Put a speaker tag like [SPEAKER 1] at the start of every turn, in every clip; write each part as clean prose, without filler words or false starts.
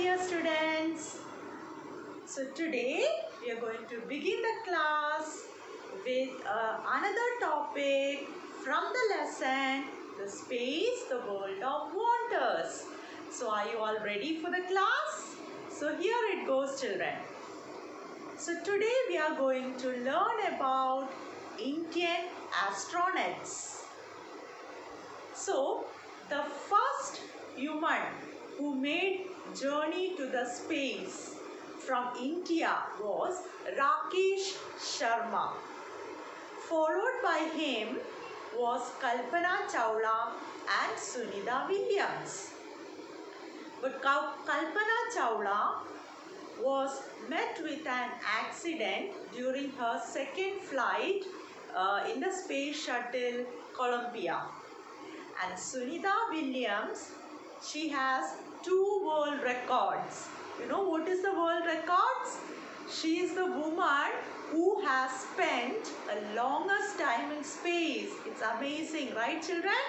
[SPEAKER 1] dear students. So today we are going to begin the class with another topic from the lesson, the space, the world of wonders. So are you all ready for the class? So here it goes, children. So today we are going to learn about Indian astronauts. So the first human who made journey to the space from India was Rakesh Sharma. Followed by him was Kalpana Chawla and Sunita Williams. But Kalpana Chawla was met with an accident during her second flight in the space shuttle Columbia. And Sunita Williams, she has 2 world records. You know what is the world records? She is the woman who has spent the longest time in space. It's amazing, right children?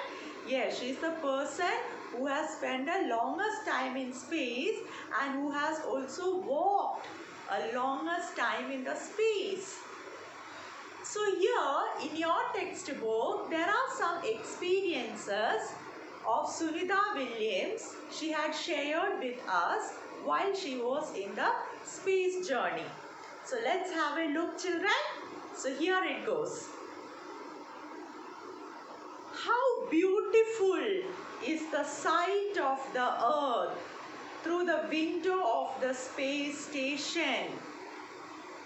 [SPEAKER 1] Yes, she is the person who has spent the longest time in space and who has also walked a longest time in the space. So here in your textbook, there are some experiences of Sunita Williams she had shared with us while she was in the space journey. So let's have a look, children. So here it goes. How beautiful is the sight of the earth through the window of the space station.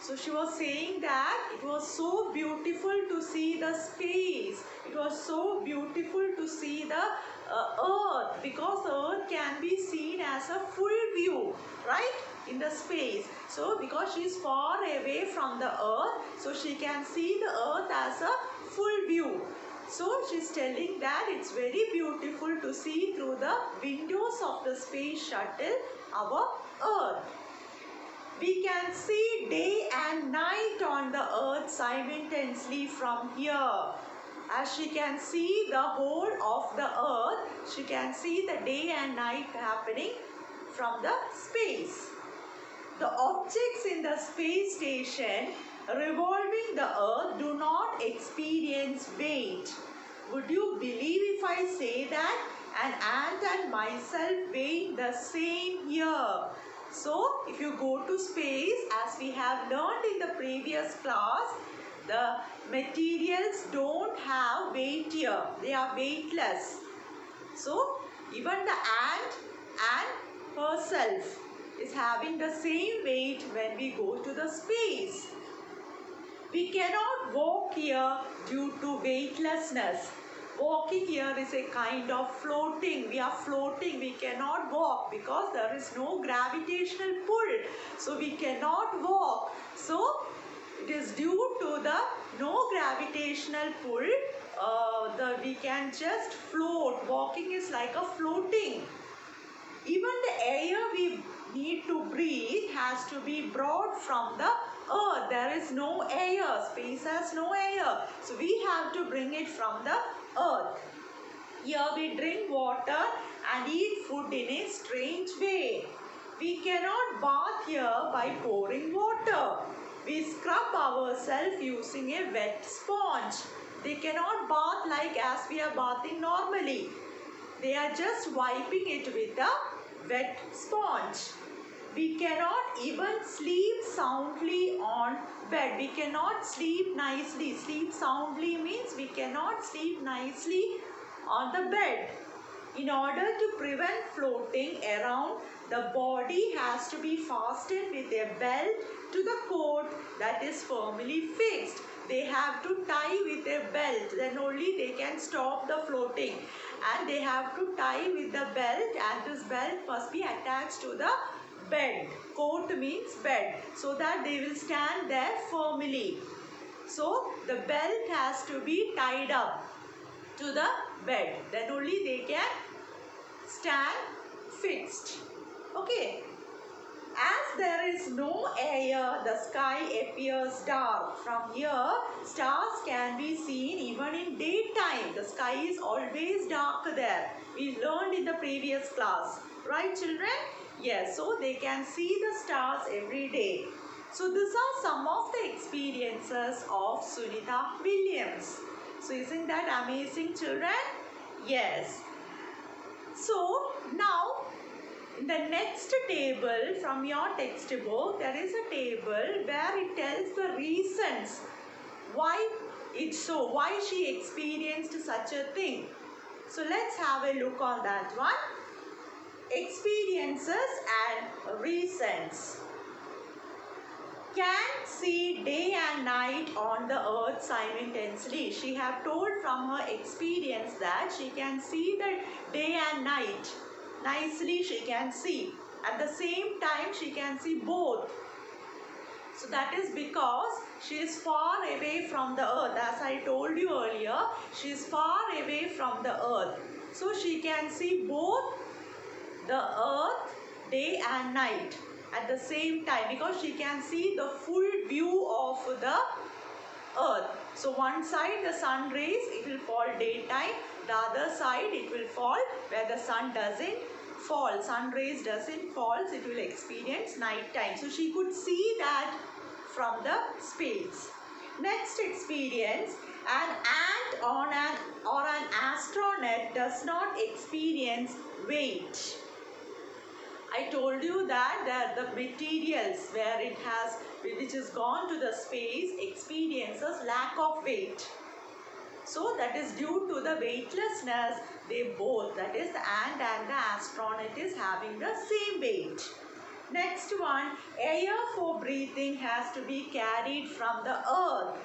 [SPEAKER 1] So she was saying that it was so beautiful to see the space. It was so beautiful to see the earth, because the earth can be seen as a full view, right, in the space. So because she is far away from the earth, so she can see the earth as a full view. So she is telling that it's very beautiful to see through the windows of the space shuttle our earth. We can see day and night on the earth simultaneously from here. As she can see the whole of the earth, she can see the day and night happening from the space. The objects in the space station revolving the earth do not experience weight. Would you believe if I say that an ant and myself weigh the same here? So, if you go to space, as we have learned in the previous class, the materials don't have weight here. They are weightless. So, even the ant and herself is having the same weight when we go to the space. We cannot walk here due to weightlessness. Walking here is a kind of floating. We are floating. We cannot walk because there is no gravitational pull. So we cannot walk. So it is due to the no gravitational pull. We can just float. Walking is like a floating. Even the air we need to breathe has to be brought from the earth. There is no air. Space has no air. So we have to bring it from the earth. Here we drink water and eat food in a strange way. We cannot bath here by pouring water. We scrub ourselves using a wet sponge. They cannot bath like as we are bathing normally. They are just wiping it with a wet sponge. We cannot even sleep soundly on bed. We cannot sleep nicely. Sleep soundly means we cannot sleep nicely on the bed. In order to prevent floating around, the body has to be fastened with a belt to the coat that is firmly fixed. They have to tie with a belt, then only they can stop the floating. And they have to tie with the belt, and this belt must be attached to the bed. Coat means bed, so that they will stand there firmly. So the belt has to be tied up to the bed, then only they can stand fixed. Okay. As there is no air, the sky appears dark. From here, stars can be seen even in daytime. The sky is always dark there. We learned in the previous class. Right, children? Yes, so they can see the stars every day. So these are some of the experiences of Sunita Williams. So isn't that amazing, children? Yes. So now in the next table from your textbook, there is a table where it tells the reasons why it's so, why she experienced such a thing. So let's have a look on that one. Experiences and reasons. Can see day and night on the earth simultaneously. She have told from her experience that she can see the day and night. Nicely she can see. At the same time she can see both. So that is because she is far away from the earth. As I told you earlier, she is far away from the earth. So she can see both the earth day and night at the same time, because she can see the full view of the earth. So one side the sun rays, it will fall daytime, the other side it will fall where the sun doesn't fall, sun rays doesn't fall, so it will experience night time. So she could see that from the space. Next experience, an ant on or an astronaut does not experience weight. I told you that the materials where it has, which has gone to the space, experiences lack of weight. So that is due to the weightlessness, they both, that is the ant and the astronaut, is having the same weight. Next one, air for breathing has to be carried from the earth.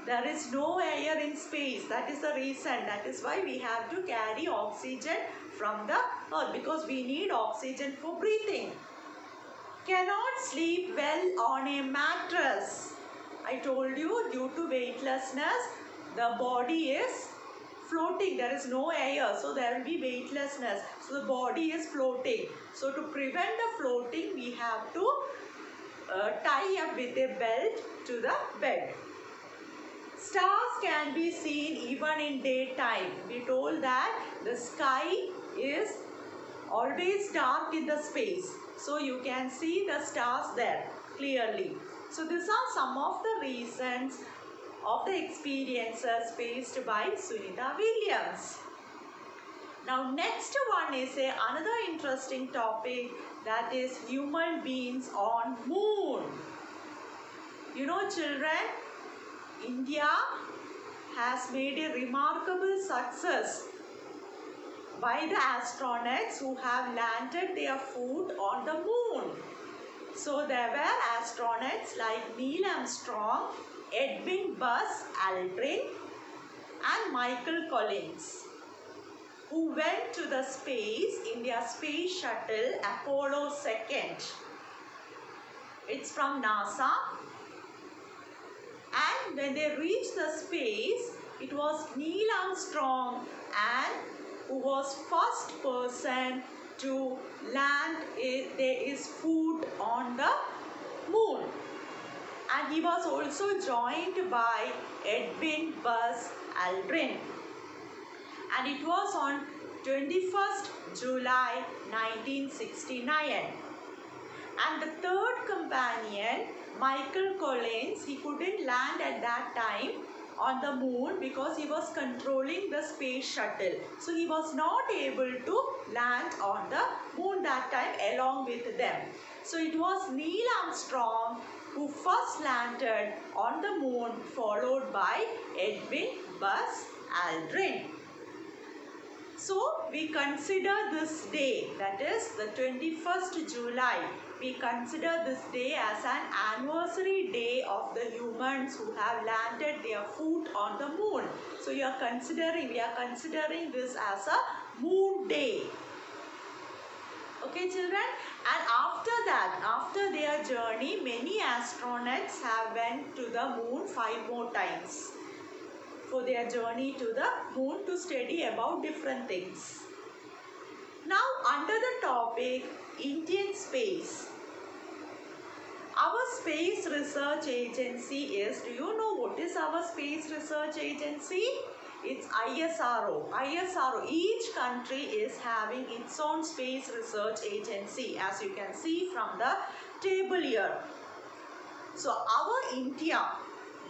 [SPEAKER 1] There is no air in space. That is the reason. That is why we have to carry oxygen from the earth, because we need oxygen for breathing. Cannot sleep well on a mattress. I told you, due to weightlessness, the body is floating. There is no air, so there will be weightlessness. So the body is floating. So to prevent the floating, we have to tie up with a belt to the bed. Stars can be seen even in daytime. We told that the sky is always dark in the space. So you can see the stars there clearly. So these are some of the reasons of the experiences faced by Sunita Williams. Now next one is another interesting topic, that is human beings on moon. You know, children, India has made a remarkable success by the astronauts who have landed their foot on the moon. So there were astronauts like Neil Armstrong, Edwin Buzz Aldrin and Michael Collins, who went to the space in their space shuttle Apollo 2. It's from NASA. And when they reached the space, it was Neil Armstrong and who was first person to land his foot on the moon. And he was also joined by Edwin Buzz Aldrin. And it was on 21st July 1969. And the third companion, Michael Collins, he couldn't land at that time on the moon because he was controlling the space shuttle. So he was not able to land on the moon that time along with them. So it was Neil Armstrong who first landed on the moon, followed by Edwin Buzz Aldrin. So we consider this day, that is the 21st July, we consider this day as an anniversary day of the humans who have landed their foot on the moon. So we are considering this as a moon day. Okay, children, and after that, after their journey, many astronauts have went to the moon 5 more times for their journey to the moon to study about different things. Now, under the topic Indian space, our space research agency is, do you know what is our space research agency? It's ISRO. ISRO, each country is having its own space research agency, as you can see from the table here. So our India,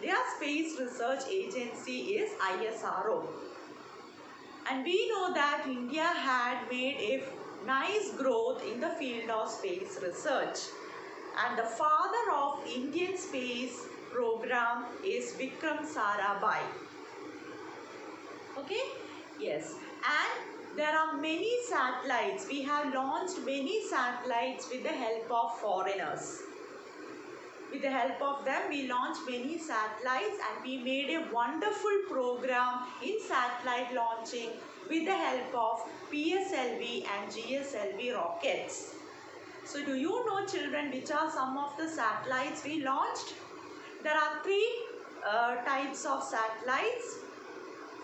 [SPEAKER 1] their space research agency is ISRO. And we know that India had made a nice growth in the field of space research. And the father of Indian space program is Vikram Sarabhai. Okay? Yes. And there are many satellites. We have launched many satellites with the help of foreigners. With the help of them, we launched many satellites and we made a wonderful program in satellite launching with the help of PSLV and GSLV rockets. So do you know, children, which are some of the satellites we launched? There are three types of satellites.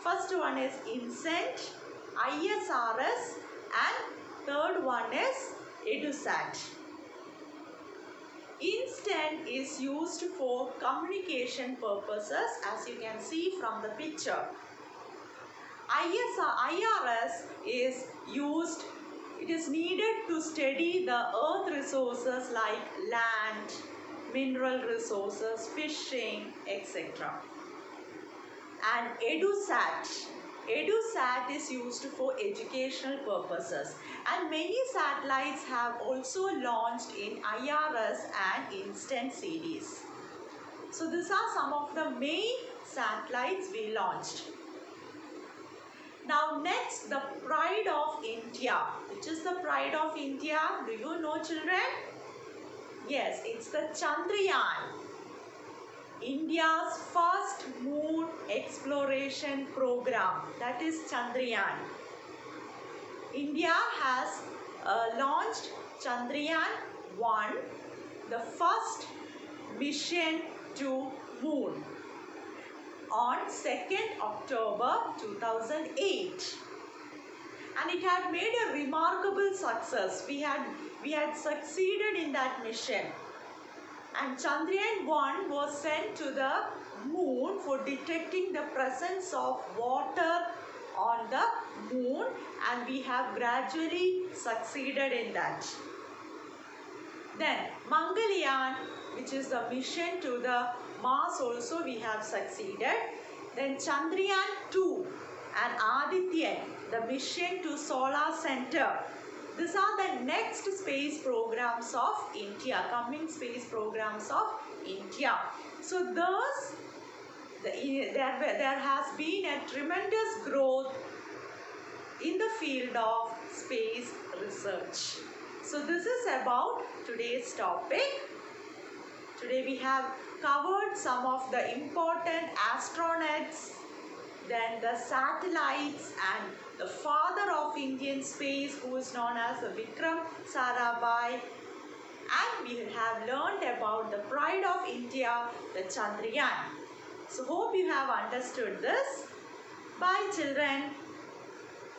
[SPEAKER 1] First one is INSENT, ISRS, and third one is EduSat. INSENT is used for communication purposes, as you can see from the picture. IRS is used, it is needed to study the earth resources like land, mineral resources, fishing, etc. And EduSat is used for educational purposes, and many satellites have also launched in IRS and INSENT series. So these are some of the main satellites we launched. Now next, the pride of India. Which is the pride of India? Do you know, children? Yes, it's the Chandrayaan. India's first moon exploration program, that is Chandrayaan. India has launched Chandrayaan-1, the first mission to moon, on 2nd October 2008. And it had made a remarkable success. We had succeeded in that mission. And Chandrayaan-1 was sent to the moon for detecting the presence of water on the moon, and we have gradually succeeded in that. Then Mangalyaan, which is the mission to the Mars, also we have succeeded. Then Chandrayaan-2 and Adityan, the mission to Solar Center. These are the next space programs of India, coming space programs of India. So thus, there has been a tremendous growth in the field of space research. So this is about today's topic. Today we have covered some of the important astronauts, then the satellites, and the father of Indian space, who is known as Vikram Sarabhai. And we have learned about the pride of India, the Chandrayaan. So hope you have understood this. Bye, children.